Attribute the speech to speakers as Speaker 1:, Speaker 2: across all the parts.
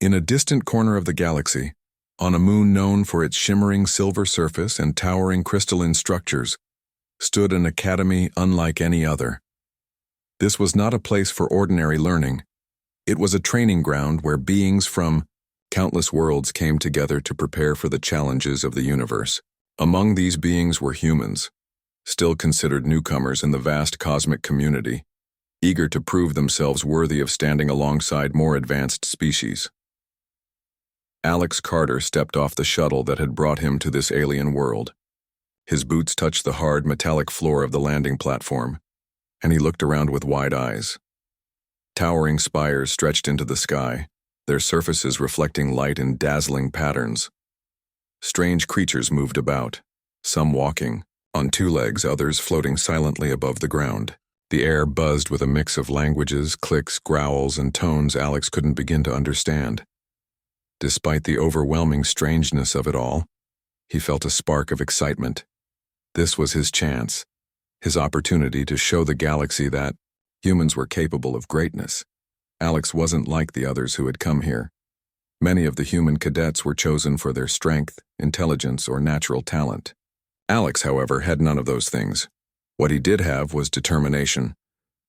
Speaker 1: In a distant corner of the galaxy, on a moon known for its shimmering silver surface and towering crystalline structures, stood an academy unlike any other. This was not a place for ordinary learning. It was a training ground where beings from countless worlds came together to prepare for the challenges of the universe. Among these beings were humans, still considered newcomers in the vast cosmic community, eager to prove themselves worthy of standing alongside more advanced species. Alex Carter stepped off the shuttle that had brought him to this alien world. His boots touched the hard metallic floor of the landing platform, and he looked around with wide eyes. Towering spires stretched into the sky, their surfaces reflecting light in dazzling patterns. Strange creatures moved about, some walking, on two legs, others floating silently above the ground. The air buzzed with a mix of languages, clicks, growls, and tones Alex couldn't begin to understand. Despite the overwhelming strangeness of it all, he felt a spark of excitement. This was his chance, his opportunity to show the galaxy that humans were capable of greatness. Alex wasn't like the others who had come here. Many of the human cadets were chosen for their strength, intelligence, or natural talent. Alex, however, had none of those things. What he did have was determination.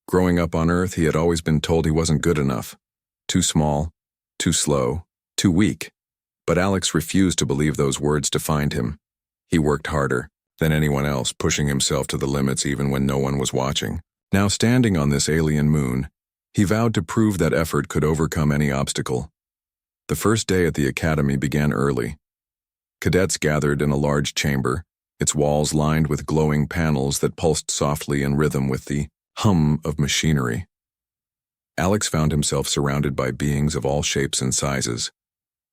Speaker 1: Growing up on Earth, he had always been told he wasn't good enough. Too small, too slow, too weak. But Alex refused to believe those words defined him. He worked harder than anyone else, pushing himself to the limits even when no one was watching. Now standing on this alien moon, he vowed to prove that effort could overcome any obstacle. The first day at the academy began early. Cadets gathered in a large chamber, its walls lined with glowing panels that pulsed softly in rhythm with the hum of machinery. Alex found himself surrounded by beings of all shapes and sizes.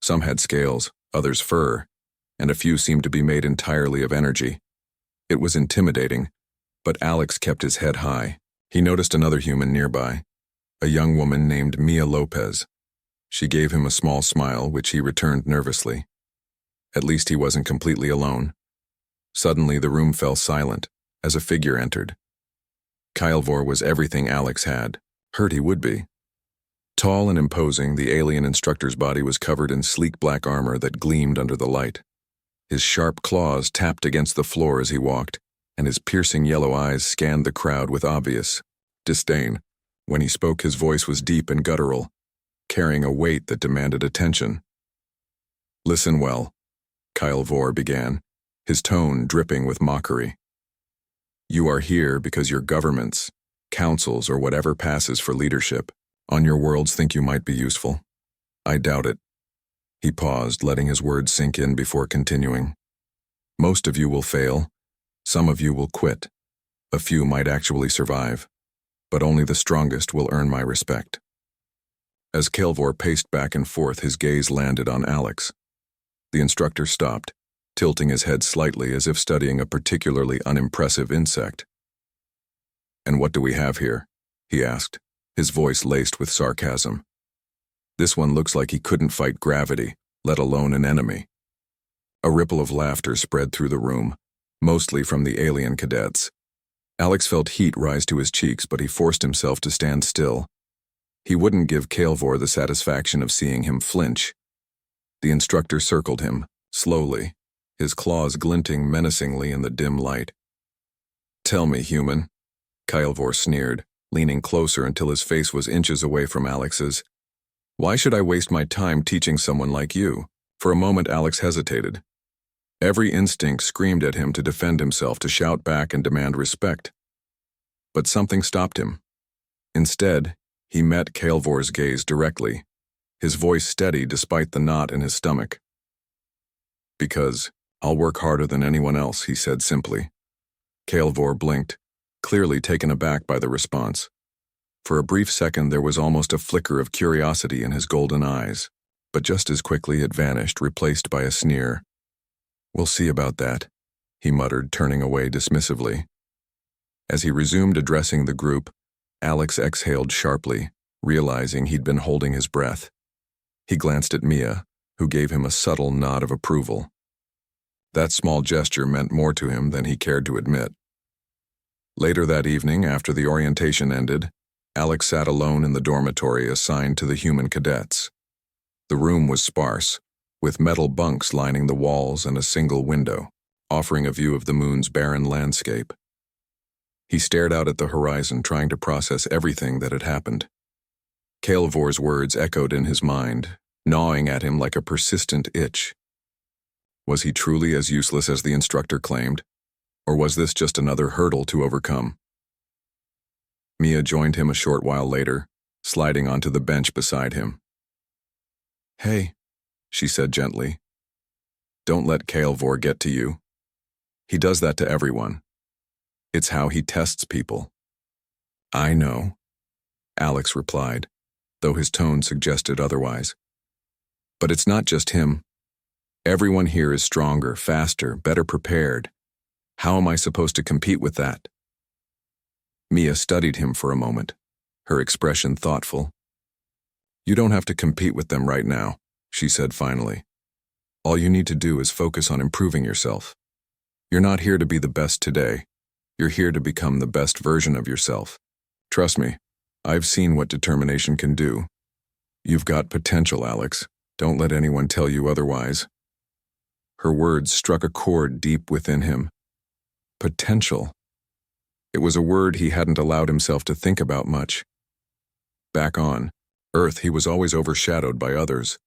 Speaker 1: Some had scales, others fur, and a few seemed to be made entirely of energy. It was intimidating, but Alex kept his head high. He noticed another human nearby, a young woman named Mia Lopez. She gave him a small smile, which he returned nervously. At least he wasn't completely alone. Suddenly, the room fell silent as a figure entered. Kylvor was everything Alex had heard he would be. Tall and imposing, the alien instructor's body was covered in sleek black armor that gleamed under the light. His sharp claws tapped against the floor as he walked, and his piercing yellow eyes scanned the crowd with obvious disdain. When he spoke, his voice was deep and guttural, carrying a weight that demanded attention. "Listen well," Kylvor began, his tone dripping with mockery. "You are here because your governments, councils, or whatever passes for leadership on your worlds think you might be useful. I doubt it." He paused, letting his words sink in before continuing. "Most of you will fail. Some of you will quit. A few might actually survive. But only the strongest will earn my respect." As Kylvor paced back and forth, his gaze landed on Alex. The instructor stopped, tilting his head slightly as if studying a particularly unimpressive insect. "And what do we have here?" he asked, his voice laced with sarcasm. "This one looks like he couldn't fight gravity, let alone an enemy." A ripple of laughter spread through the room, mostly from the alien cadets. Alex felt heat rise to his cheeks, but he forced himself to stand still. He wouldn't give Kylvor the satisfaction of seeing him flinch. The instructor circled him, slowly, his claws glinting menacingly in the dim light. "Tell me, human," Kylvor sneered, leaning closer until his face was inches away from Alex's. "Why should I waste my time teaching someone like you?" For a moment, Alex hesitated. Every instinct screamed at him to defend himself, to shout back and demand respect. But something stopped him. Instead, he met Kylvor's gaze directly, his voice steady despite the knot in his stomach. "Because I'll work harder than anyone else," he said simply. Kylvor blinked, clearly taken aback by the response. For a brief second, there was almost a flicker of curiosity in his golden eyes, but just as quickly it vanished, replaced by a sneer. "We'll see about that," he muttered, turning away dismissively. As he resumed addressing the group, Alex exhaled sharply, realizing he'd been holding his breath. He glanced at Mia, who gave him a subtle nod of approval. That small gesture meant more to him than he cared to admit. Later that evening, after the orientation ended, Alex sat alone in the dormitory assigned to the human cadets. The room was sparse, with metal bunks lining the walls and a single window, offering a view of the moon's barren landscape. He stared out at the horizon, trying to process everything that had happened. Kael'vor's words echoed in his mind, gnawing at him like a persistent itch. Was he truly as useless as the instructor claimed, or was this just another hurdle to overcome? Mia joined him a short while later, sliding onto the bench beside him. "Hey," she said gently. "Don't let Kael'vor get to you. He does that to everyone. It's how he tests people." "I know," Alex replied, though his tone suggested otherwise. "But it's not just him. Everyone here is stronger, faster, better prepared. How am I supposed to compete with that?" Mia studied him for a moment, her expression thoughtful. "You don't have to compete with them right now," she said finally. "All you need to do is focus on improving yourself. You're not here to be the best today. You're here to become the best version of yourself. Trust me, I've seen what determination can do. You've got potential, Alex. Don't let anyone tell you otherwise." Her words struck a chord deep within him. Potential. It was a word he hadn't allowed himself to think about much. Back on Earth, he was always overshadowed by others,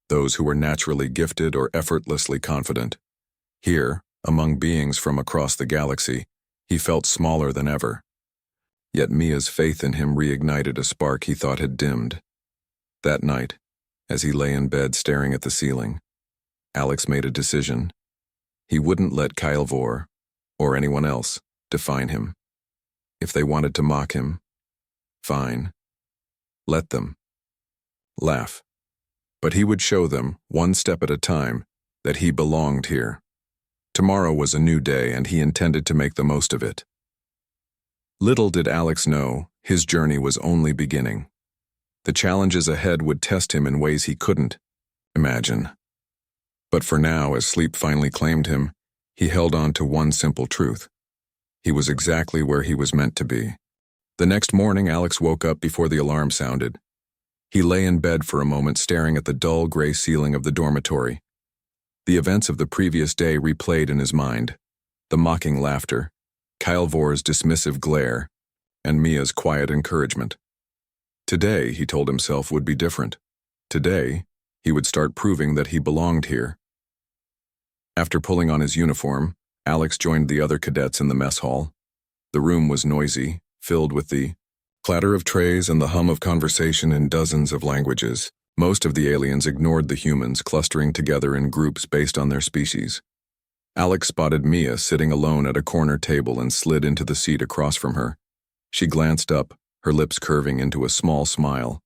Speaker 1: those who were naturally gifted or effortlessly confident. Here, among beings from across the galaxy, he felt smaller than ever. Yet Mia's faith in him reignited a spark he thought had dimmed. That night, as he lay in bed staring at the ceiling, Alex made a decision. He wouldn't let Kael'vor, or anyone else, define him. If they wanted to mock him, fine. Let them. Laugh. But he would show them, one step at a time, that he belonged here. Tomorrow was a new day, and he intended to make the most of it. Little did Alex know, his journey was only beginning. The challenges ahead would test him in ways he couldn't imagine. But for now, as sleep finally claimed him, he held on to one simple truth. He was exactly where he was meant to be. The next morning, Alex woke up before the alarm sounded. He lay in bed for a moment, staring at the dull gray ceiling of the dormitory. The events of the previous day replayed in his mind. The mocking laughter, Kael'vor's dismissive glare, and Mia's quiet encouragement. Today, he told himself, would be different. Today, he would start proving that he belonged here. After pulling on his uniform, Alex joined the other cadets in the mess hall. The room was noisy, filled with the clatter of trays and the hum of conversation in dozens of languages. Most of the aliens ignored the humans, clustering together in groups based on their species. Alex spotted Mia sitting alone at a corner table and slid into the seat across from her. She glanced up, her lips curving into a small smile.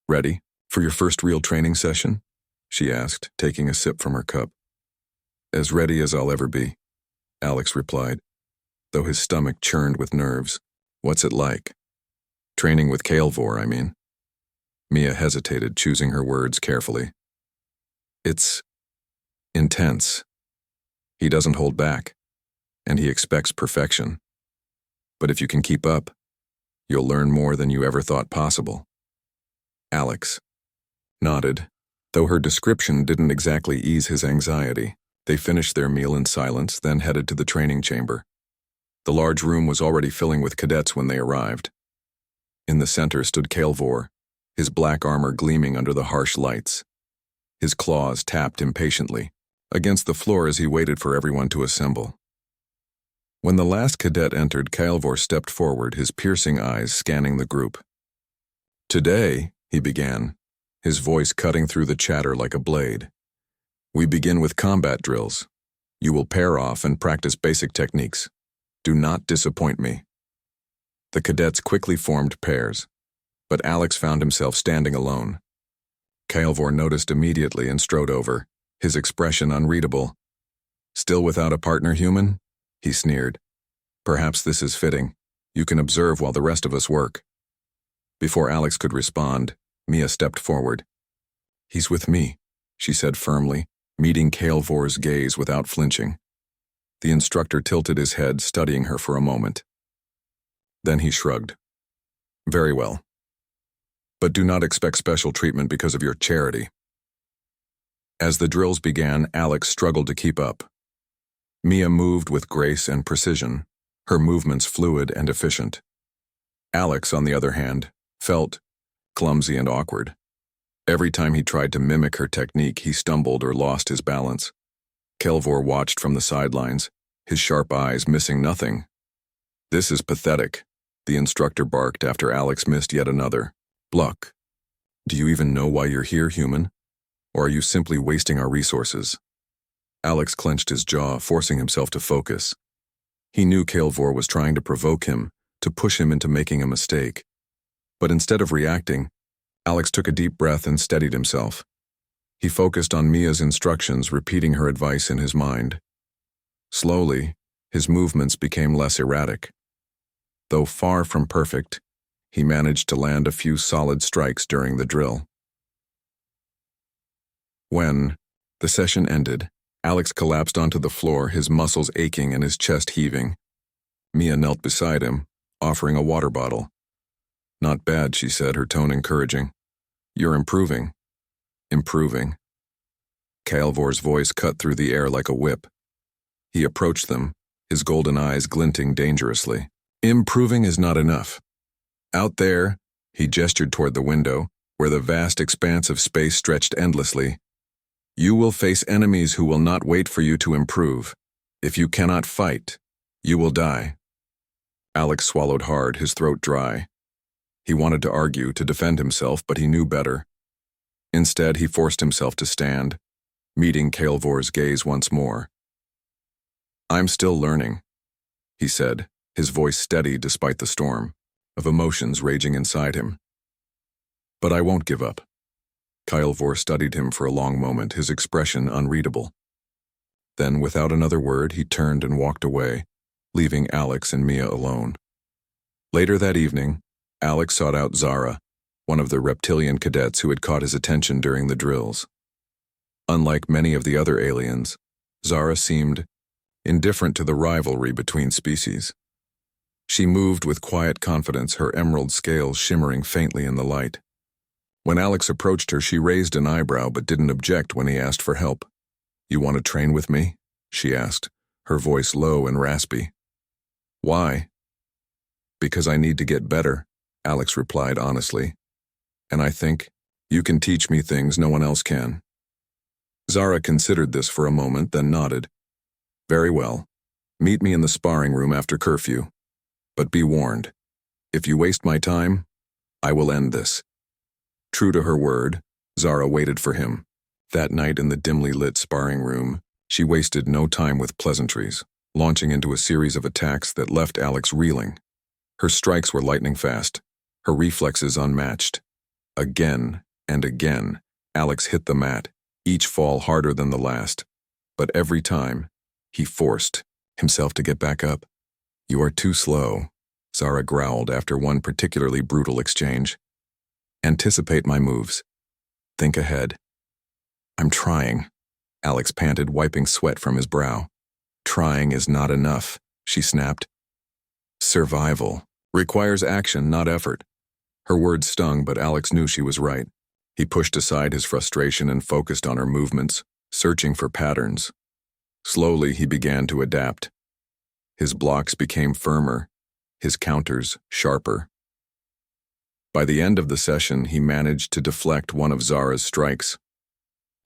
Speaker 1: "Ready for your first real training session?" she asked, taking a sip from her cup. "As ready as I'll ever be," Alex replied, though his stomach churned with nerves. "What's it like?" "Training with Kael'vor, I mean." Mia hesitated, choosing her words carefully. "It's intense. He doesn't hold back, and he expects perfection. But if you can keep up, you'll learn more than you ever thought possible." Alex nodded, though her description didn't exactly ease his anxiety. They finished their meal in silence, then headed to the training chamber. The large room was already filling with cadets when they arrived. In the center stood Kael'vor, his black armor gleaming under the harsh lights. His claws tapped impatiently against the floor as he waited for everyone to assemble. When the last cadet entered, Kael'vor stepped forward, his piercing eyes scanning the group. "Today," he began, his voice cutting through the chatter like a blade, "we begin with combat drills. You will pair off and practice basic techniques. Do not disappoint me." The cadets quickly formed pairs, but Alex found himself standing alone. Kael'vor noticed immediately and strode over, his expression unreadable. "Still without a partner, human?" he sneered. "Perhaps this is fitting. You can observe while the rest of us work." Before Alex could respond, Mia stepped forward. "He's with me," she said firmly, meeting Kael'vor's gaze without flinching. The instructor tilted his head, studying her for a moment. Then he shrugged. "Very well. But do not expect special treatment because of your charity. As the drills began, Alex struggled to keep up. Mia moved with grace and precision, her movements fluid and efficient. Alex, on the other hand, felt clumsy and awkward. Every time he tried to mimic her technique, he stumbled or lost his balance. Kelvor watched from the sidelines, his sharp eyes missing nothing. "This is pathetic," the instructor barked after Alex missed yet another. "Bluck. Do you even know why you're here, human? Or are you simply wasting our resources?" Alex clenched his jaw, forcing himself to focus. He knew Kelvor was trying to provoke him, to push him into making a mistake. But instead of reacting, Alex took a deep breath and steadied himself. He focused on Mia's instructions, repeating her advice in his mind. Slowly, his movements became less erratic. Though far from perfect, he managed to land a few solid strikes during the drill. When the session ended, Alex collapsed onto the floor, his muscles aching and his chest heaving. Mia knelt beside him, offering a water bottle. "Not bad," she said, her tone encouraging. "You're improving." "Improving." Kelvor's voice cut through the air like a whip. He approached them, his golden eyes glinting dangerously. "Improving is not enough. Out there," he gestured toward the window, where the vast expanse of space stretched endlessly, "you will face enemies who will not wait for you to improve. If you cannot fight, you will die." Alex swallowed hard, his throat dry. He wanted to argue, to defend himself, but he knew better. Instead, he forced himself to stand, meeting Kelvor's gaze once more. "I'm still learning," he said, his voice steady despite the storm of emotions raging inside him. "But I won't give up." Kelvor studied him for a long moment, his expression unreadable. Then, without another word, he turned and walked away, leaving Alex and Mia alone. Later that evening, Alex sought out Zara, one of the reptilian cadets who had caught his attention during the drills. Unlike many of the other aliens, Zara seemed indifferent to the rivalry between species. She moved with quiet confidence, her emerald scales shimmering faintly in the light. When Alex approached her, she raised an eyebrow but didn't object when he asked for help. "You want to train with me?" she asked, her voice low and raspy. "Why?" "Because I need to get better," Alex replied honestly. "And I think you can teach me things no one else can." Zara considered this for a moment, then nodded. "Very well. Meet me in the sparring room after curfew. But be warned, if you waste my time, I will end this." True to her word, Zara waited for him. That night in the dimly lit sparring room, she wasted no time with pleasantries, launching into a series of attacks that left Alex reeling. Her strikes were lightning fast, her reflexes unmatched. Again and again, Alex hit the mat, each fall harder than the last. But every time, he forced himself to get back up. "You are too slow," Zara growled after one particularly brutal exchange. "Anticipate my moves. Think ahead." "I'm trying," Alex panted, wiping sweat from his brow. "Trying is not enough," she snapped. "Survival requires action, not effort." Her words stung, but Alex knew she was right. He pushed aside his frustration and focused on her movements, searching for patterns. Slowly, he began to adapt. His blocks became firmer, his counters sharper. By the end of the session, he managed to deflect one of Zara's strikes.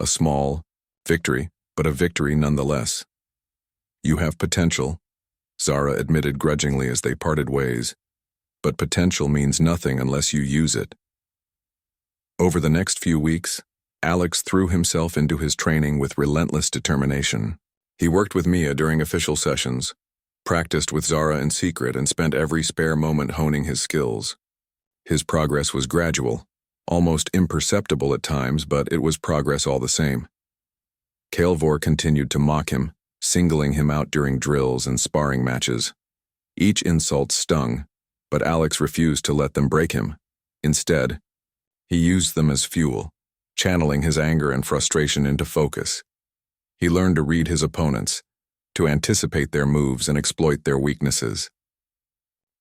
Speaker 1: A small victory, but a victory nonetheless. "You have potential," Zara admitted grudgingly as they parted ways. "But potential means nothing unless you use it." Over the next few weeks, Alex threw himself into his training with relentless determination. He worked with Mia during official sessions, practiced with Zara in secret, and spent every spare moment honing his skills. His progress was gradual, almost imperceptible at times, but it was progress all the same. Kelvor continued to mock him, singling him out during drills and sparring matches. Each insult stung, but Alex refused to let them break him. Instead, he used them as fuel, channeling his anger and frustration into focus. He learned to read his opponents, to anticipate their moves and exploit their weaknesses.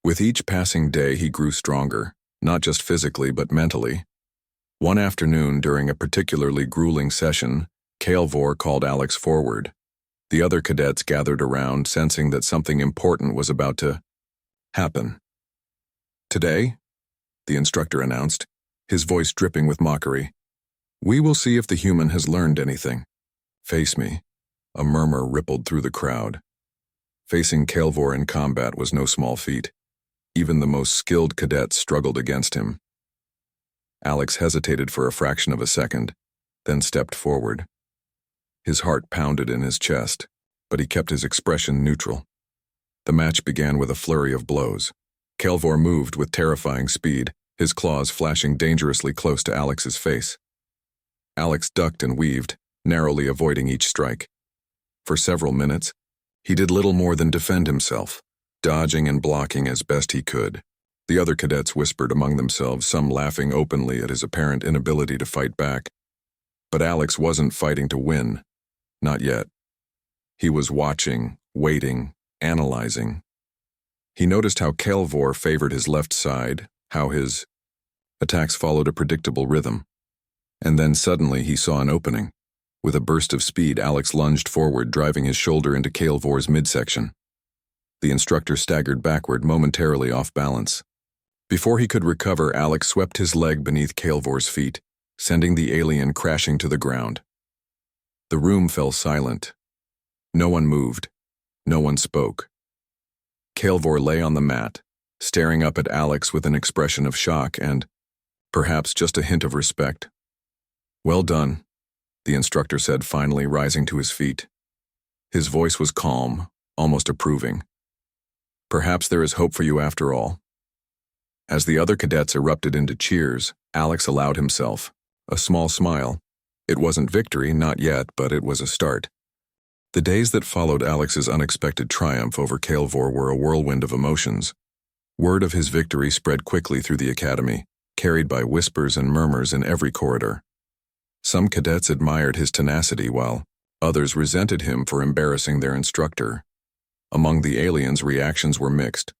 Speaker 1: With each passing day, he grew stronger, not just physically but mentally. One afternoon during a particularly grueling session, Calvor called Alex forward. The other cadets gathered around, sensing that something important was about to happen. "Today," the instructor announced, his voice dripping with mockery, "we will see if the human has learned anything. Face me." A murmur rippled through the crowd. Facing Calvor in combat was no small feat. Even the most skilled cadets struggled against him. Alex hesitated for a fraction of a second, then stepped forward. His heart pounded in his chest, but he kept his expression neutral. The match began with a flurry of blows. Calvor moved with terrifying speed, his claws flashing dangerously close to Alex's face. Alex ducked and weaved, narrowly avoiding each strike. For several minutes, he did little more than defend himself, dodging and blocking as best he could. The other cadets whispered among themselves, some laughing openly at his apparent inability to fight back. But Alex wasn't fighting to win. Not yet. He was watching, waiting, analyzing. He noticed how Calvor favored his left side, how his attacks followed a predictable rhythm. And then suddenly he saw an opening. With a burst of speed, Alex lunged forward, driving his shoulder into Calvor's midsection. The instructor staggered backward, momentarily off balance. Before he could recover, Alex swept his leg beneath Calvor's feet, sending the alien crashing to the ground. The room fell silent. No one moved. No one spoke. Calvor lay on the mat, staring up at Alex with an expression of shock and, perhaps, just a hint of respect. "Well done," the instructor said, finally rising to his feet. His voice was calm, almost approving. "Perhaps there is hope for you after all." As the other cadets erupted into cheers, Alex allowed himself a small smile. It wasn't victory, not yet, but it was a start. The days that followed Alex's unexpected triumph over Calvor were a whirlwind of emotions. Word of his victory spread quickly through the academy, carried by whispers and murmurs in every corridor. Some cadets admired his tenacity, while others resented him for embarrassing their instructor. Among the aliens, reactions were mixed.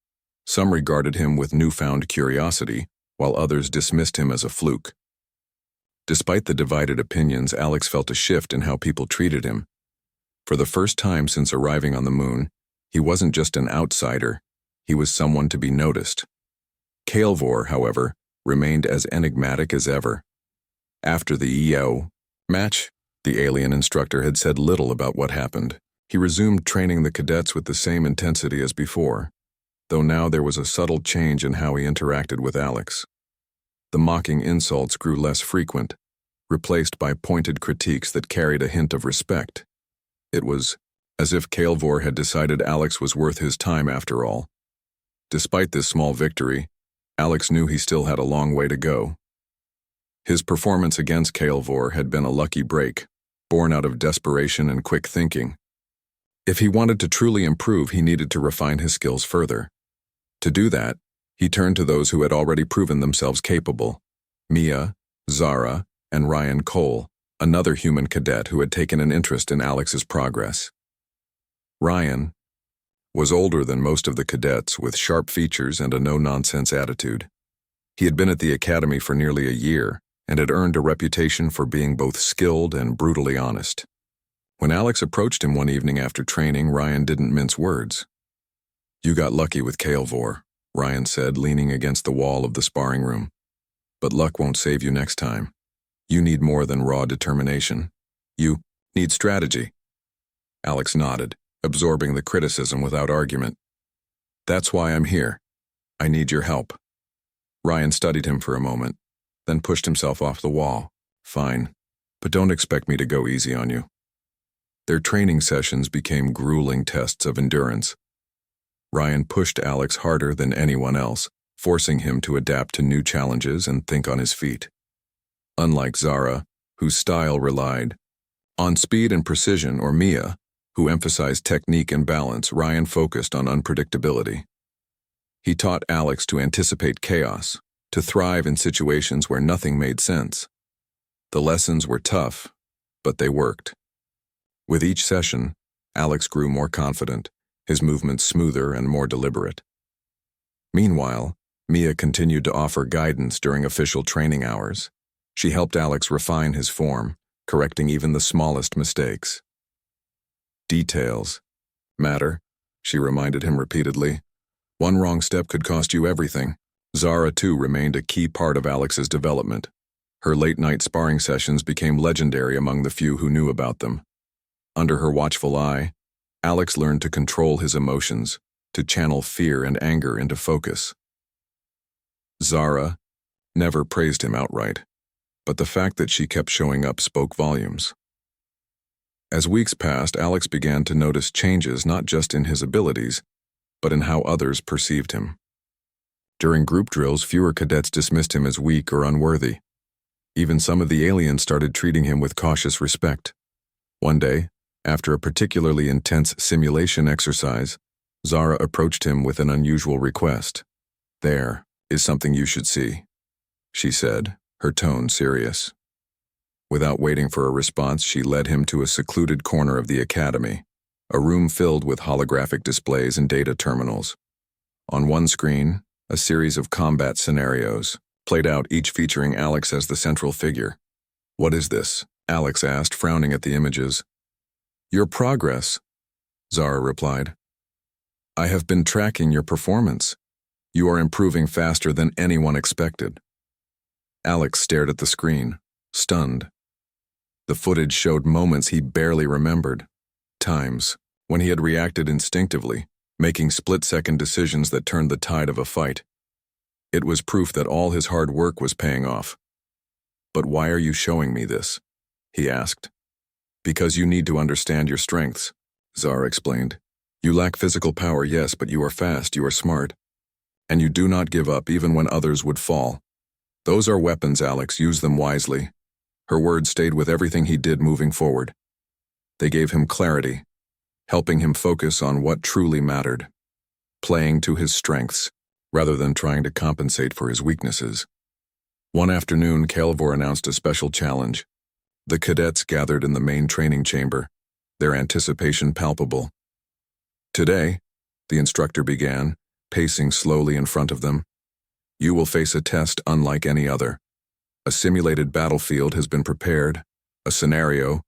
Speaker 1: Some regarded him with newfound curiosity, while others dismissed him as a fluke. Despite the divided opinions, Alex felt a shift in how people treated him. For the first time since arriving on the moon, he wasn't just an outsider, he was someone to be noticed. Calvor, however, remained as enigmatic as ever. After the EO match, the alien instructor had said little about what happened. He resumed training the cadets with the same intensity as before, though now there was a subtle change in how he interacted with Alex. The mocking insults grew less frequent, replaced by pointed critiques that carried a hint of respect. It was as if Calvor had decided Alex was worth his time after all. Despite this small victory, Alex knew he still had a long way to go. His performance against Calvor had been a lucky break, born out of desperation and quick thinking. If he wanted to truly improve, he needed to refine his skills further. To do that, he turned to those who had already proven themselves capable: Mia, Zara, and Ryan Cole, another human cadet who had taken an interest in Alex's progress. Ryan was older than most of the cadets, with sharp features and a no-nonsense attitude. He had been at the academy for nearly a year and had earned a reputation for being both skilled and brutally honest. When Alex approached him one evening after training, Ryan didn't mince words. "You got lucky with Calvor," Ryan said, leaning against the wall of the sparring room. "But luck won't save you next time. You need more than raw determination. You need strategy." Alex nodded, absorbing the criticism without argument. "That's why I'm here. I need your help." Ryan studied him for a moment, then pushed himself off the wall. "Fine, but don't expect me to go easy on you." Their training sessions became grueling tests of endurance. Ryan pushed Alex harder than anyone else, forcing him to adapt to new challenges and think on his feet. Unlike Zara, whose style relied on speed and precision, or Mia, who emphasized technique and balance, Ryan focused on unpredictability. He taught Alex to anticipate chaos, to thrive in situations where nothing made sense. The lessons were tough, but they worked. With each session, Alex grew more confident, his movements smoother and more deliberate. Meanwhile, Mia continued to offer guidance during official training hours. She helped Alex refine his form, correcting even the smallest mistakes. Details matter, she reminded him repeatedly. One wrong step could cost you everything. Zara, too, remained a key part of Alex's development. Her late-night sparring sessions became legendary among the few who knew about them. Under her watchful eye, Alex learned to control his emotions, to channel fear and anger into focus. Zara never praised him outright, but the fact that she kept showing up spoke volumes. As weeks passed, Alex began to notice changes not just in his abilities, but in how others perceived him. During group drills, fewer cadets dismissed him as weak or unworthy. Even some of the aliens started treating him with cautious respect. One day, after a particularly intense simulation exercise, Zara approached him with an unusual request. "There is something you should see," she said, her tone serious. Without waiting for a response, she led him to a secluded corner of the academy, a room filled with holographic displays and data terminals. On one screen, a series of combat scenarios, played out, each featuring Alex as the central figure. "What is this?" Alex asked, frowning at the images. "Your progress," Zara replied. "I have been tracking your performance. You are improving faster than anyone expected." Alex stared at the screen, stunned. The footage showed moments he barely remembered, times when he had reacted instinctively, making split-second decisions that turned the tide of a fight. It was proof that all his hard work was paying off. "But why are you showing me this?" he asked. "Because you need to understand your strengths," Zara explained. "You lack physical power, yes, but you are fast, you are smart. And you do not give up even when others would fall. Those are weapons, Alex, use them wisely." Her words stayed with everything he did moving forward. They gave him clarity, helping him focus on what truly mattered, playing to his strengths, rather than trying to compensate for his weaknesses. One afternoon, Calvor announced a special challenge. The cadets gathered in the main training chamber, their anticipation palpable. "Today," the instructor began, pacing slowly in front of them, "you will face a test unlike any other. A simulated battlefield has been prepared, a scenario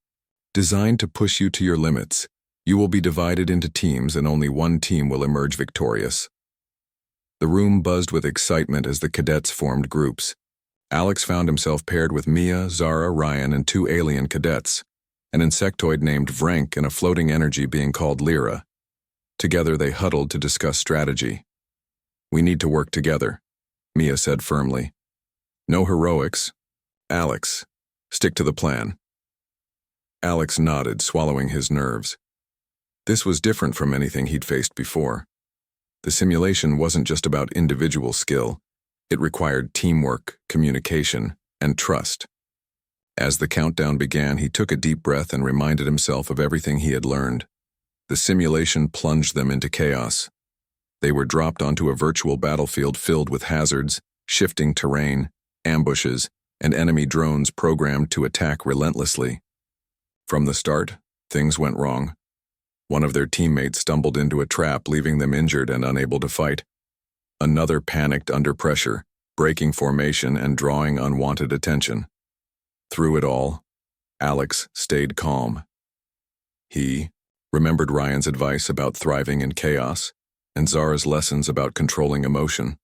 Speaker 1: designed to push you to your limits. You will be divided into teams and only one team will emerge victorious." The room buzzed with excitement as the cadets formed groups. Alex found himself paired with Mia, Zara, Ryan, and two alien cadets, an insectoid named Vrank and a floating energy being called Lyra. Together they huddled to discuss strategy. "We need to work together," Mia said firmly. "No heroics. Alex, stick to the plan." Alex nodded, swallowing his nerves. This was different from anything he'd faced before. The simulation wasn't just about individual skill. It required teamwork, communication, and trust. As the countdown began, he took a deep breath and reminded himself of everything he had learned. The simulation plunged them into chaos. They were dropped onto a virtual battlefield filled with hazards, shifting terrain, ambushes, and enemy drones programmed to attack relentlessly. From the start, things went wrong. One of their teammates stumbled into a trap, leaving them injured and unable to fight. Another panicked under pressure, breaking formation and drawing unwanted attention. Through it all, Alex stayed calm. He remembered Ryan's advice about thriving in chaos and Zara's lessons about controlling emotion.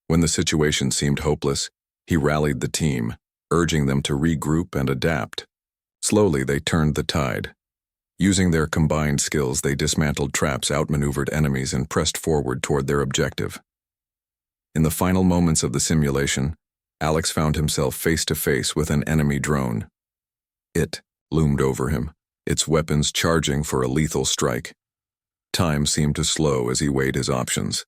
Speaker 1: When the situation seemed hopeless, he rallied the team, urging them to regroup and adapt. Slowly, they turned the tide. Using their combined skills, they dismantled traps, outmaneuvered enemies, and pressed forward toward their objective. In the final moments of the simulation, Alex found himself face to face with an enemy drone. It loomed over him, its weapons charging for a lethal strike. Time seemed to slow as he weighed his options.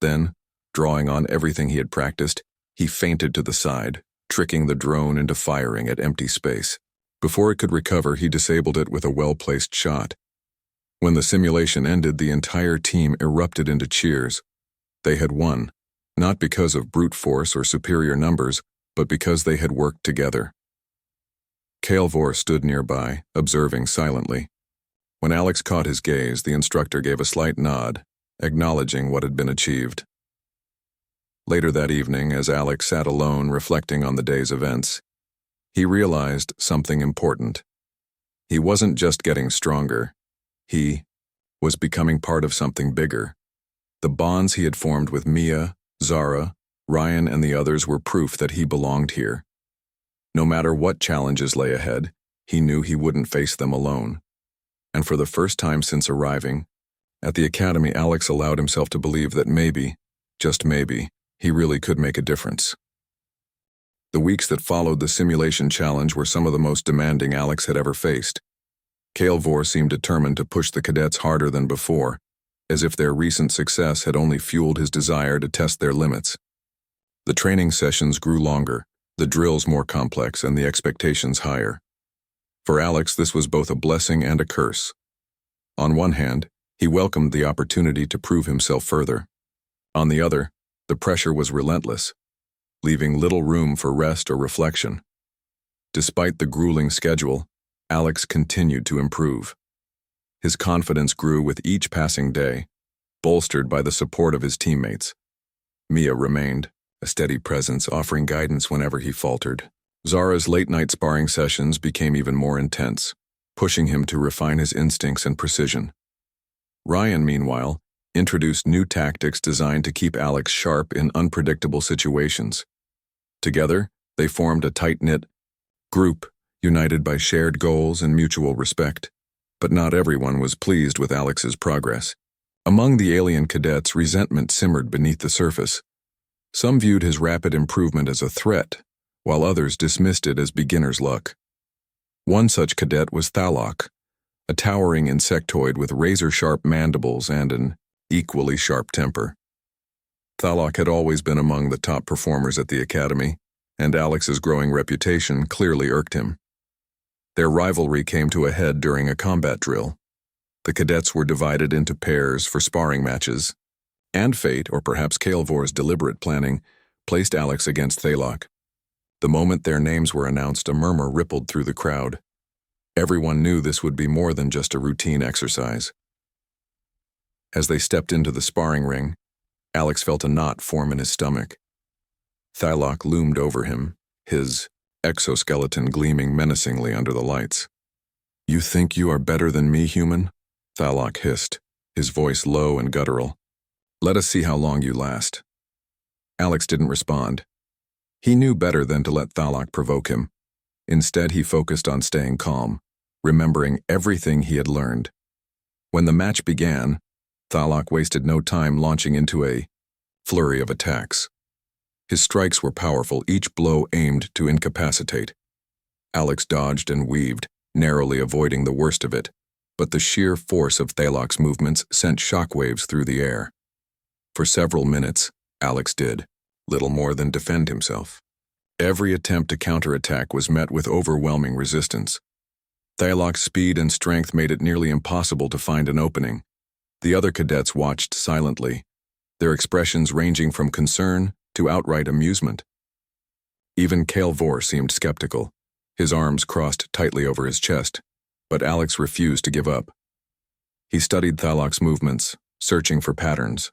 Speaker 1: Then, drawing on everything he had practiced, he feinted to the side, tricking the drone into firing at empty space. Before it could recover, he disabled it with a well-placed shot. When the simulation ended, the entire team erupted into cheers. They had won, not because of brute force or superior numbers, but because they had worked together. Calvor stood nearby, observing silently. When Alex caught his gaze, the instructor gave a slight nod, acknowledging what had been achieved. Later that evening, as Alex sat alone reflecting on the day's events, He realized something important. He wasn't just getting stronger. He was becoming part of something bigger. The bonds he had formed with Mia, Zara, Ryan, and the others were proof that he belonged here. No matter what challenges lay ahead, he knew he wouldn't face them alone. And for the first time since arriving at the academy, Alex allowed himself to believe that maybe, just maybe, he really could make a difference. The weeks that followed the simulation challenge were some of the most demanding Alex had ever faced. Kael'vor seemed determined to push the cadets harder than before, as if their recent success had only fueled his desire to test their limits. The training sessions grew longer, the drills more complex, and the expectations higher. For Alex, this was both a blessing and a curse. On one hand, he welcomed the opportunity to prove himself further. On the other, the pressure was relentless, leaving little room for rest or reflection. Despite the grueling schedule, Alex continued to improve. His confidence grew with each passing day, bolstered by the support of his teammates. Mia remained, a steady presence offering guidance whenever he faltered. Zara's late-night sparring sessions became even more intense, pushing him to refine his instincts and precision. Ryan, meanwhile, introduced new tactics designed to keep Alex sharp in unpredictable situations. Together, they formed a tight-knit group, united by shared goals and mutual respect. But not everyone was pleased with Alex's progress. Among the alien cadets, resentment simmered beneath the surface. Some viewed his rapid improvement as a threat, while others dismissed it as beginner's luck. One such cadet was Thalok, a towering insectoid with razor-sharp mandibles and an equally sharp temper. Thalok had always been among the top performers at the academy, and Alex's growing reputation clearly irked him. Their rivalry came to a head during a combat drill. The cadets were divided into pairs for sparring matches, and fate, or perhaps Kael'vor's deliberate planning, placed Alex against Thalok. The moment their names were announced, a murmur rippled through the crowd. Everyone knew this would be more than just a routine exercise. As they stepped into the sparring ring, Alex felt a knot form in his stomach. Thalok loomed over him, his exoskeleton gleaming menacingly under the lights. "You think you are better than me, human?" Thalok hissed, his voice low and guttural. "Let us see how long you last." Alex didn't respond. He knew better than to let Thalok provoke him. Instead, he focused on staying calm, remembering everything he had learned. When the match began, Thalok wasted no time launching into a flurry of attacks. His strikes were powerful, each blow aimed to incapacitate. Alex dodged and weaved, narrowly avoiding the worst of it, but the sheer force of Thalok's movements sent shockwaves through the air. For several minutes, Alex did little more than defend himself. Every attempt to counterattack was met with overwhelming resistance. Thalok's speed and strength made it nearly impossible to find an opening. The other cadets watched silently, their expressions ranging from concern to outright amusement. Even Kael'vor seemed skeptical, his arms crossed tightly over his chest, but Alex refused to give up. He studied Thalok's movements, searching for patterns.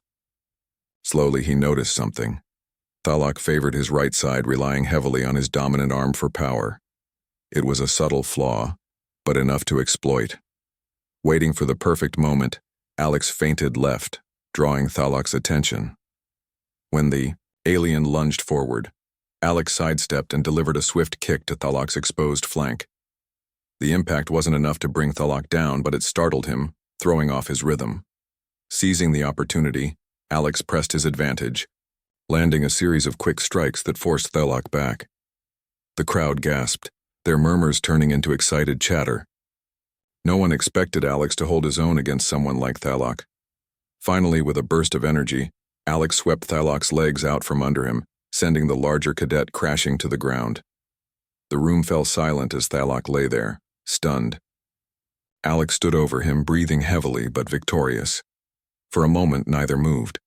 Speaker 1: Slowly he noticed something. Thalok favored his right side, relying heavily on his dominant arm for power. It was a subtle flaw, but enough to exploit. Waiting for the perfect moment, Alex feinted left, drawing Thalok's attention. When the alien lunged forward, Alex sidestepped and delivered a swift kick to Thalok's exposed flank. The impact wasn't enough to bring Thalok down, but it startled him, throwing off his rhythm. Seizing the opportunity, Alex pressed his advantage, landing a series of quick strikes that forced Thalok back. The crowd gasped, their murmurs turning into excited chatter. No one expected Alex to hold his own against someone like Thalok. Finally, with a burst of energy, Alex swept Thalok's legs out from under him, sending the larger cadet crashing to the ground. The room fell silent as Thalok lay there, stunned. Alex stood over him, breathing heavily but victorious. For a moment, neither moved.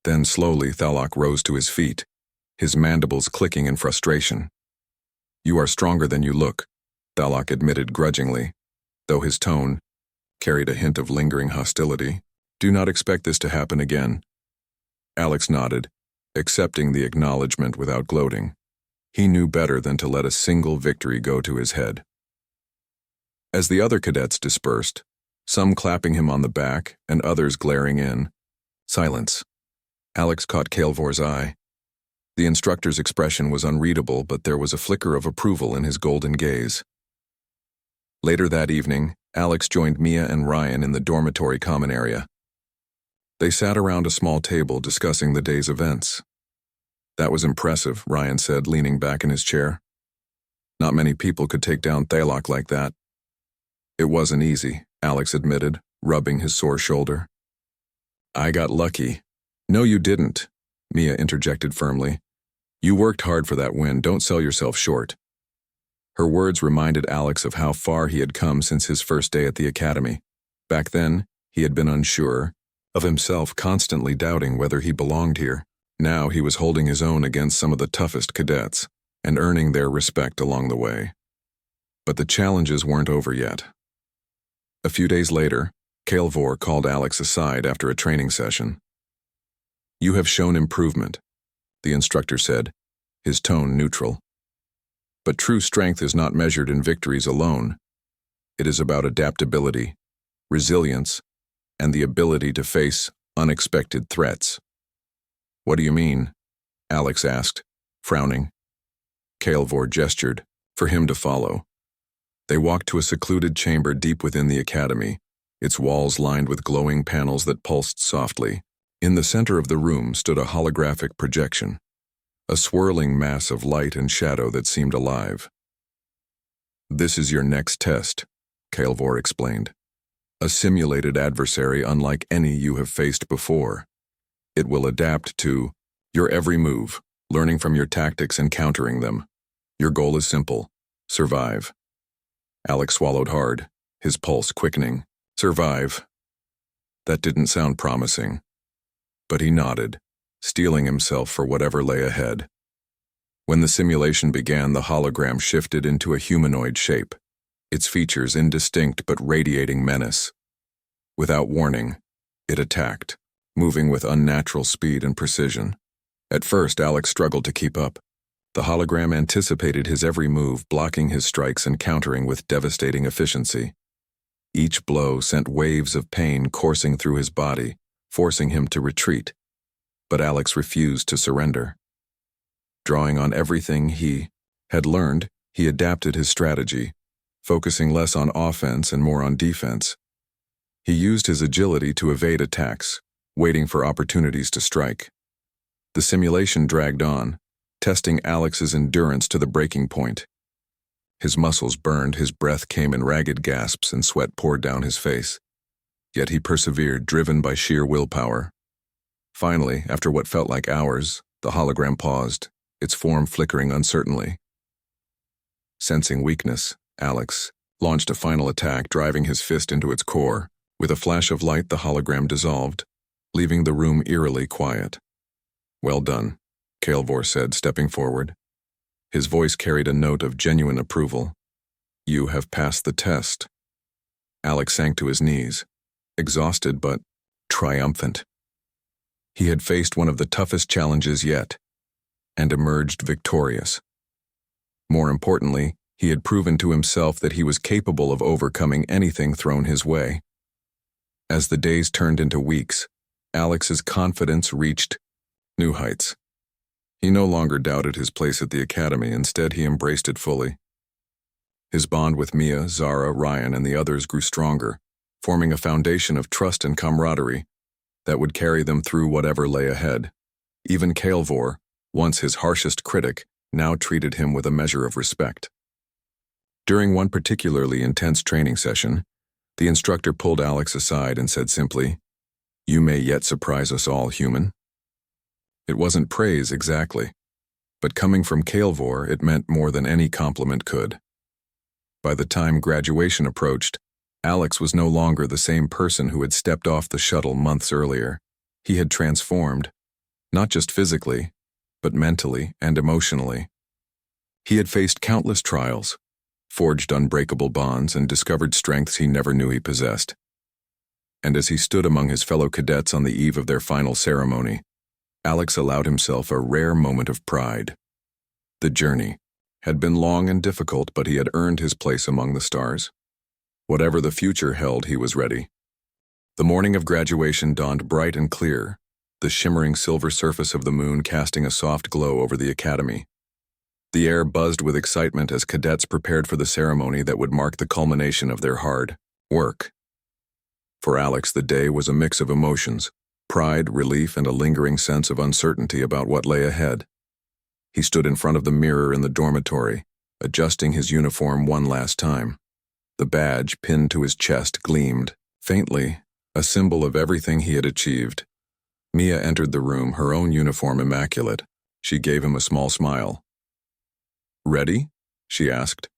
Speaker 1: Then slowly Thalok rose to his feet, his mandibles clicking in frustration. "You are stronger than you look," Thalok admitted grudgingly, though his tone carried a hint of lingering hostility. "Do not expect this to happen again." Alex nodded, accepting the acknowledgement without gloating. He knew better than to let a single victory go to his head. As the other cadets dispersed, some clapping him on the back and others glaring in, silence. Alex caught Kael'vor's eye. The instructor's expression was unreadable, but there was a flicker of approval in his golden gaze. Later that evening, Alex joined Mia and Ryan in the dormitory common area. They sat around a small table discussing the day's events. "That was impressive," Ryan said, leaning back in his chair. "Not many people could take down Thalok like that." "It wasn't easy," Alex admitted, rubbing his sore shoulder. "I got lucky." "No, you didn't," Mia interjected firmly. "You worked hard for that win. Don't sell yourself short." Her words reminded Alex of how far he had come since his first day at the academy. Back then, he had been unsure of himself, constantly doubting whether he belonged here. Now he was holding his own against some of the toughest cadets and earning their respect along the way. But the challenges weren't over yet. A few days later, Kael'vor called Alex aside after a training session. "You have shown improvement," the instructor said, his tone neutral. "But true strength is not measured in victories alone. It is about adaptability, resilience, and the ability to face unexpected threats." "What do you mean?" Alex asked, frowning. Kael'vor gestured for him to follow. They walked to a secluded chamber deep within the academy, its walls lined with glowing panels that pulsed softly. In the center of the room stood a holographic projection, a swirling mass of light and shadow that seemed alive. "This is your next test," Kael'vor explained. "A simulated adversary unlike any you have faced before. It will adapt to your every move, learning from your tactics and countering them. Your goal is simple: survive." Alex swallowed hard, his pulse quickening. Survive. That didn't sound promising. But he nodded, steeling himself for whatever lay ahead. When the simulation began, the hologram shifted into a humanoid shape, its features indistinct but radiating menace. Without warning, it attacked, moving with unnatural speed and precision. At first, Alex struggled to keep up. The hologram anticipated his every move, blocking his strikes and countering with devastating efficiency. Each blow sent waves of pain coursing through his body, forcing him to retreat. But Alex refused to surrender. Drawing on everything he had learned, he adapted his strategy, focusing less on offense and more on defense. He used his agility to evade attacks, waiting for opportunities to strike. The simulation dragged on, testing Alex's endurance to the breaking point. His muscles burned, his breath came in ragged gasps, and sweat poured down his face. Yet he persevered, driven by sheer willpower. Finally, after what felt like hours, the hologram paused, its form flickering uncertainly. Sensing weakness, Alex launched a final attack, driving his fist into its core. With a flash of light, the hologram dissolved, leaving the room eerily quiet. "Well done," Kael'vor said, stepping forward. His voice carried a note of genuine approval. "You have passed the test." Alex sank to his knees, exhausted but triumphant. He had faced one of the toughest challenges yet, and emerged victorious. More importantly, he had proven to himself that he was capable of overcoming anything thrown his way. As the days turned into weeks, Alex's confidence reached new heights. He no longer doubted his place at the academy, instead he embraced it fully. His bond with Mia, Zara, Ryan, and the others grew stronger, forming a foundation of trust and camaraderie that would carry them through whatever lay ahead. Even Kael'vor, once his harshest critic, now treated him with a measure of respect. During one particularly intense training session, the instructor pulled Alex aside and said simply, "You may yet surprise us all, human." It wasn't praise exactly, but coming from Kael'vor, it meant more than any compliment could. By the time graduation approached, Alex was no longer the same person who had stepped off the shuttle months earlier. He had transformed, not just physically, but mentally and emotionally. He had faced countless trials, forged unbreakable bonds, and discovered strengths he never knew he possessed. And as he stood among his fellow cadets on the eve of their final ceremony, Alex allowed himself a rare moment of pride. The journey had been long and difficult, but he had earned his place among the stars. Whatever the future held, he was ready. The morning of graduation dawned bright and clear, the shimmering silver surface of the moon casting a soft glow over the academy. The air buzzed with excitement as cadets prepared for the ceremony that would mark the culmination of their hard work. For Alex, the day was a mix of emotions, pride, relief, and a lingering sense of uncertainty about what lay ahead. He stood in front of the mirror in the dormitory, adjusting his uniform one last time. The badge pinned to his chest gleamed, faintly, a symbol of everything he had achieved. Mia entered the room, her own uniform immaculate. She gave him a small smile. "Ready?" she asked.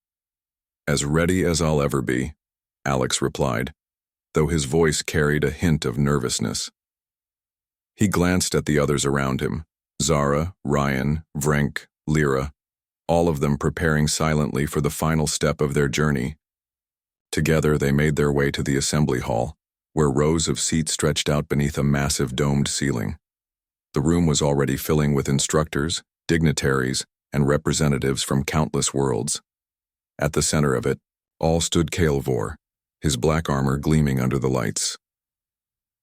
Speaker 1: "As ready as I'll ever be," Alex replied, though his voice carried a hint of nervousness. He glanced at the others around him, Zara, Ryan, Vrenk, Lyra, all of them preparing silently for the final step of their journey. Together they made their way to the assembly hall, where rows of seats stretched out beneath a massive domed ceiling. The room was already filling with instructors, dignitaries, and representatives from countless worlds. At the center of it, all stood Kael'vor, his black armor gleaming under the lights.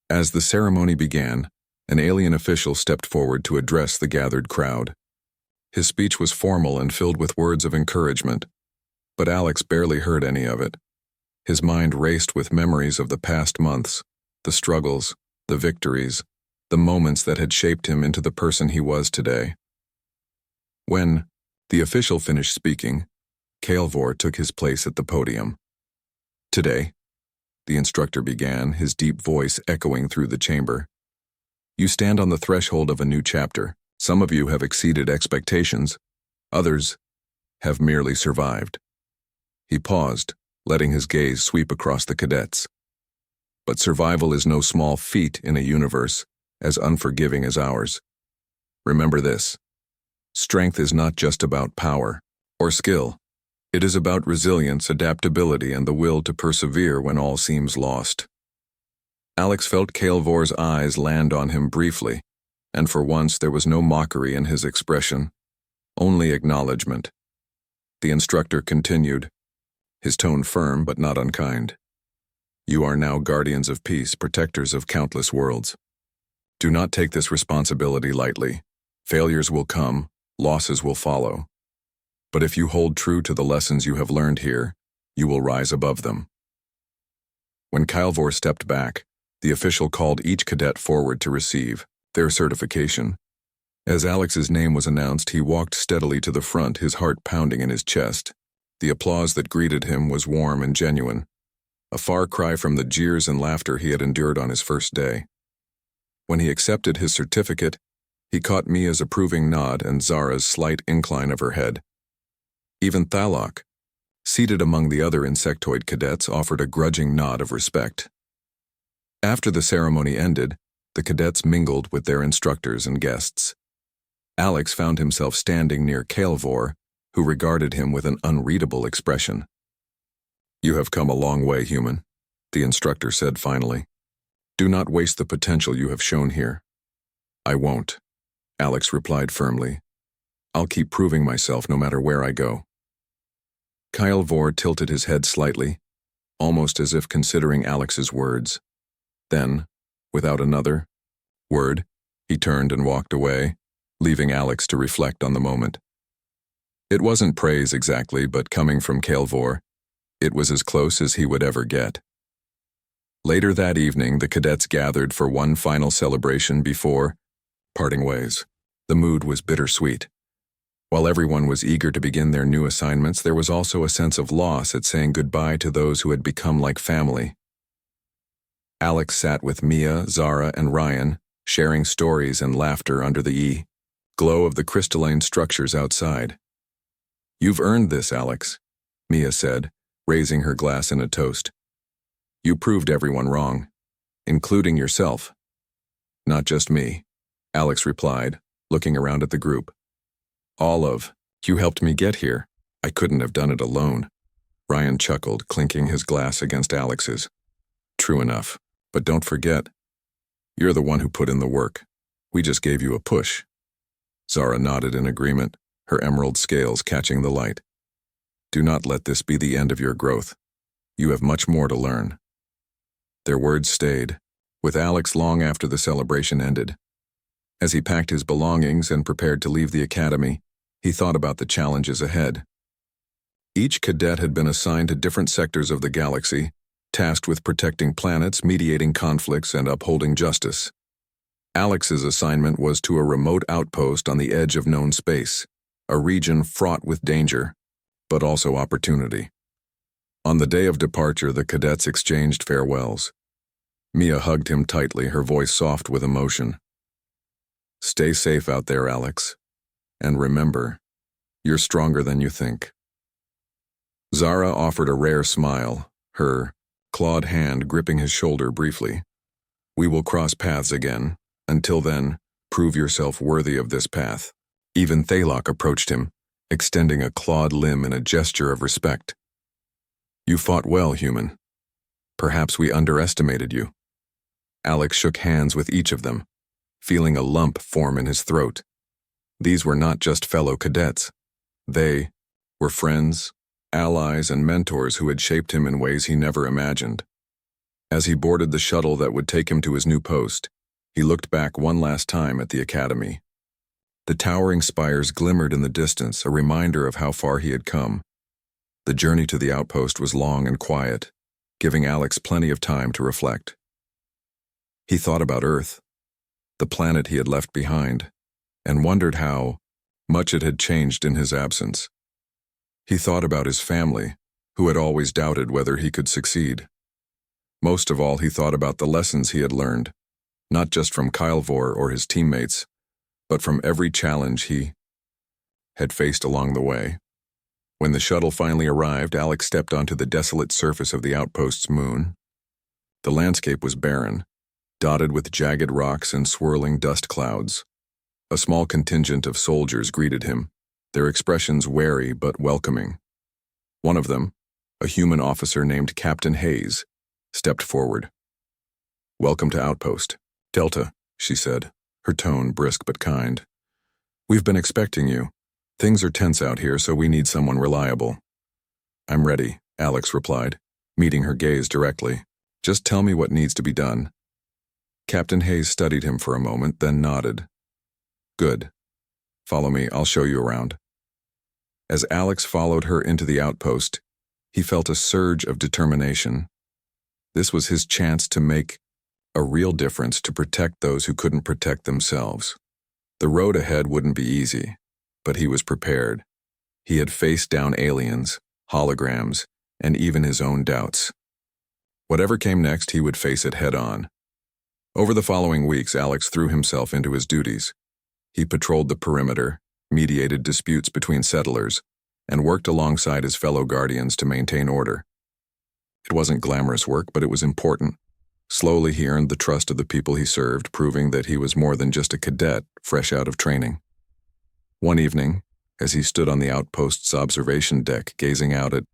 Speaker 1: As the ceremony began, an alien official stepped forward to address the gathered crowd. His speech was formal and filled with words of encouragement, but Alex barely heard any of it. His mind raced with memories of the past months, the struggles, the victories, the moments that had shaped him into the person he was today. When the official finished speaking, Kael'vor took his place at the podium. "Today," the instructor began, his deep voice echoing through the chamber, "you stand on the threshold of a new chapter. Some of you have exceeded expectations, others have merely survived." He paused, letting his gaze sweep across the cadets. But survival is no small feat in a universe as unforgiving as ours. Remember this: strength is not just about power or skill. It is about resilience, adaptability, and the will to persevere when all seems lost. Alex felt Kael'vor's eyes land on him briefly, and for once there was no mockery in his expression, only acknowledgement. The instructor continued, his tone firm but not unkind. "You are now guardians of peace, protectors of countless worlds. Do not take this responsibility lightly. Failures will come, losses will follow. But if you hold true to the lessons you have learned here, you will rise above them." When Kael'vor stepped back, the official called each cadet forward to receive their certification. As Alex's name was announced, he walked steadily to the front, his heart pounding in his chest. The applause that greeted him was warm and genuine, a far cry from the jeers and laughter he had endured on his first day. When he accepted his certificate, he caught Mia's approving nod and Zara's slight incline of her head. Even Thalok, seated among the other insectoid cadets, offered a grudging nod of respect. After the ceremony ended, the cadets mingled with their instructors and guests. Alex found himself standing near Kael'vor, who regarded him with an unreadable expression. "You have come a long way, human," the instructor said finally. "Do not waste the potential you have shown here." "I won't," Alex replied firmly. "I'll keep proving myself no matter where I go." Kael'vor tilted his head slightly, almost as if considering Alex's words. Then, without another word, he turned and walked away, leaving Alex to reflect on the moment. It wasn't praise exactly, but coming from Kael'vor, it was as close as he would ever get. Later that evening, the cadets gathered for one final celebration before parting ways. The mood was bittersweet. While everyone was eager to begin their new assignments, there was also a sense of loss at saying goodbye to those who had become like family. Alex sat with Mia, Zara, and Ryan, sharing stories and laughter under the glow of the crystalline structures outside. "You've earned this, Alex," Mia said, raising her glass in a toast. "You proved everyone wrong, including yourself." "Not just me," Alex replied, looking around at the group. "All of you helped me get here. I couldn't have done it alone." Ryan chuckled, clinking his glass against Alex's. "True enough, but don't forget, you're the one who put in the work. We just gave you a push." Zara nodded in agreement, her emerald scales catching the light. Do not let this be the end of your growth. You have much more to learn. Their words stayed, with Alex long after the celebration ended. As he packed his belongings and prepared to leave the academy, he thought about the challenges ahead. Each cadet had been assigned to different sectors of the galaxy, tasked with protecting planets, mediating conflicts, and upholding justice. Alex's assignment was to a remote outpost on the edge of known space, a region fraught with danger, but also opportunity. On the day of departure, the cadets exchanged farewells. Mia hugged him tightly, her voice soft with emotion. Stay safe out there, Alex. And remember, you're stronger than you think. Zara offered a rare smile, her clawed hand gripping his shoulder briefly. We will cross paths again. Until then, prove yourself worthy of this path. Even Thalok approached him, extending a clawed limb in a gesture of respect. You fought well, human. Perhaps we underestimated you. Alex shook hands with each of them, feeling a lump form in his throat. These were not just fellow cadets. They were friends, allies, and mentors who had shaped him in ways he never imagined. As he boarded the shuttle that would take him to his new post, he looked back one last time at the academy. The towering spires glimmered in the distance, a reminder of how far he had come. The journey to the outpost was long and quiet, giving Alex plenty of time to reflect. He thought about Earth, the planet he had left behind, and wondered how much it had changed in his absence. He thought about his family, who had always doubted whether he could succeed. Most of all, he thought about the lessons he had learned, not just from Kylvor or his teammates, but from every challenge he had faced along the way. When the shuttle finally arrived, Alex stepped onto the desolate surface of the outpost's moon. The landscape was barren, dotted with jagged rocks and swirling dust clouds. A small contingent of soldiers greeted him, their expressions wary but welcoming. One of them, a human officer named Captain Hayes, stepped forward. Welcome to Outpost. Delta, she said, her tone brisk but kind. We've been expecting you. Things are tense out here, so we need someone reliable. I'm ready, Alex replied, meeting her gaze directly. Just tell me what needs to be done. Captain Hayes studied him for a moment, then nodded. Good. Follow me, I'll show you around. As Alex followed her into the outpost, he felt a surge of determination. This was his chance to make a real difference, to protect those who couldn't protect themselves. The road ahead wouldn't be easy, but he was prepared. He had faced down aliens, holograms, and even his own doubts. Whatever came next, he would face it head-on. Over the following weeks, Alex threw himself into his duties. He patrolled the perimeter, mediated disputes between settlers, and worked alongside his fellow guardians to maintain order. It wasn't glamorous work, but it was important. Slowly, he earned the trust of the people he served, proving that he was more than just a cadet fresh out of training. One evening, as he stood on the outpost's observation deck gazing out at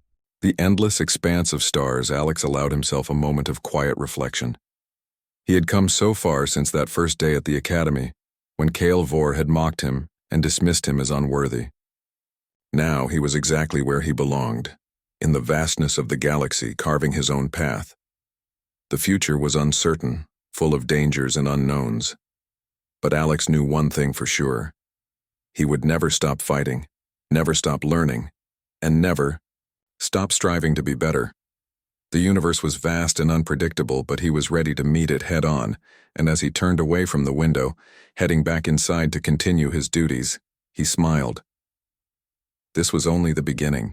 Speaker 1: the endless expanse of stars, Alex allowed himself a moment of quiet reflection. He had come so far since that first day at the academy, when Kylvor had mocked him and dismissed him as unworthy. Now he was exactly where he belonged, in the vastness of the galaxy, carving his own path. The future was uncertain, full of dangers and unknowns. But Alex knew one thing for sure. He would never stop fighting, never stop learning, and never stop striving to be better. The universe was vast and unpredictable, but he was ready to meet it head-on, and as he turned away from the window, heading back inside to continue his duties, he smiled. This was only the beginning.